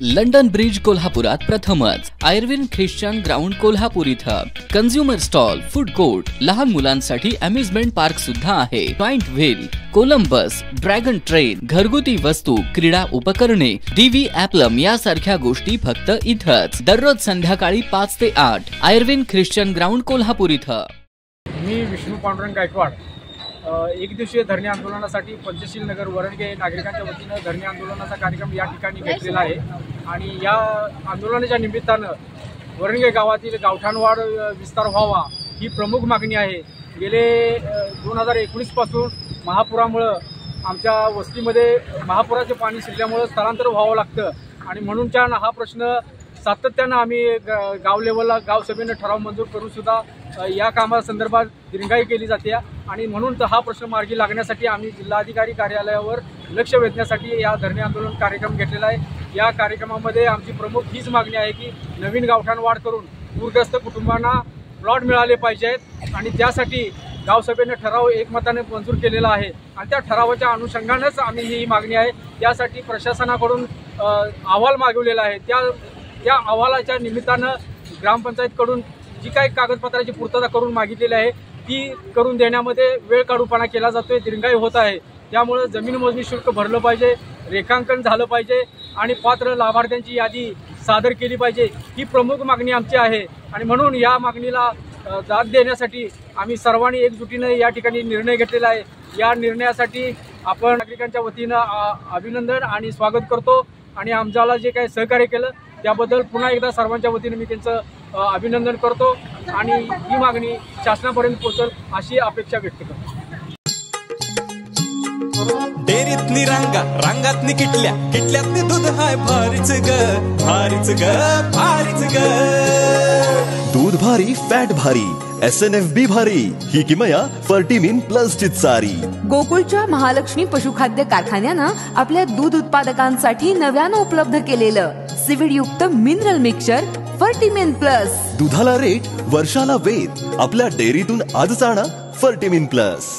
London bridge कोल्हापुरात प्रथमच Irwin Christian ground Kolhapur इथं कन्झ्युमर स्टॉल, फूड कोर्ट, लहान मुलांसाठी अम्युजमेंट पार्क सुद्धा आहे। Joint wheel, Columbus, dragon train, घरगुती वस्तू, क्रीडा उपकरणे, डीव्ही ॲप्लम यासारख्या गोष्टी फक्त इथंच। दररोज संध्याकाळी 5 ते 8 आयर्विन ख्रिश्चन ग्राउंड कोल्हापूर इथं। मी विष्णू पांडुरंग गायकवाड एक दिवसीय धरणे आंदोलनासाठी पंचशील नगर वरणगे नागरिकांच्या वतीने धरणे आंदोलनाचा कार्यक्रम या ठिकाणी घेतलेला आहे आणि या आंदोलनाच्या निमित्तानं वरणगे गावातील गावठाणवाढ विस्तार व्हावा ही प्रमुख मागणी आहे। गेले 2019 पासून महापुरामुळे आमच्या वस्तीमध्ये महापुराचे पाणी शिरल्यामुळे स्थलांतर व्हावं लागतं आणि म्हणूनच्या हा प्रश्न सातत्यानं आम्ही गाव लेवलला गाव सभेने ठराव मंजूर करून सुद्धा या कामासंदर्भात दिरंगाई केली जाते आणि म्हणून हा प्रश्न मार्गी लागण्यासाठी आम्ही जिल्हाधिकारी कार्यालयावर लक्ष वेधण्यासाठी या धरणे आंदोलन कार्यक्रम घेतलेला आहे। या कार्यक्रमामध्ये आमची प्रमुख हीच मागणी आहे की नवीन गावठाण वाढ करून पूरग्रस्त कुटुंबांना प्लॉट मिळाले पाहिजेत आणि त्यासाठी गावसभेने ठराव एकमताने मंजूर केलेला आहे आणि त्या ठरावाच्या अनुषंगानेच आम्ही ही मागणी आहे। त्यासाठी प्रशासनाकडून अहवाल मागवलेला आहे। त्या अहवालाच्या निमित्तानं ग्रामपंचायतकडून जी काही कागदपत्राची पूर्तता करून मागितलेली आहे ती करून देण्यामध्ये वेळ काढूपणा केला जातोय, दिरंगाई होत आहे। त्यामुळे जमीन मोजणी शुल्क भरलं पाहिजे, रेखांकन झालं पाहिजे आणि पात्र लाभार्थ्यांची यादी सादर केली पाहिजे ही प्रमुख मागणी आमची आहे आणि म्हणून या मागणीला दाद देण्यासाठी आम्ही सर्वांनी एकजुटीने या ठिकाणी निर्णय घेतलेला आहे। या निर्णयासाठी आपण नागरिकांच्या वतीनं अभिनंदन आणि स्वागत करतो आणि आमच्याला जे काही सहकार्य केलं त्याबद्दल पुन्हा एकदा सर्वांच्या वतीने मी त्यांचं अभिनंदन करतो आणि ही मागणी शासनापर्यंत पोहोचेल अशी अपेक्षा व्यक्त करतो। डेरीतनी रांगातनी किटल्यातनी दूध हाय भारीच ग भारीच ग भारीच ग। दूध भारी, फॅट भारी, SNFB भारी, ही किमया फर्टिमिन प्लस ची सारी। गोकुळच्या महालक्ष्मी पशुखाद्य कारखान्यानं आपल्या दूध उत्पादकांसाठी नव्यानं उपलब्ध केलेलं सीविड युक्त मिनरल मिक्सचर फर्टिमिन प्लस। दुधाला रेट, वर्षाला वेध, आपल्या डेअरीतून आजच आणा फर्टिमिन प्लस।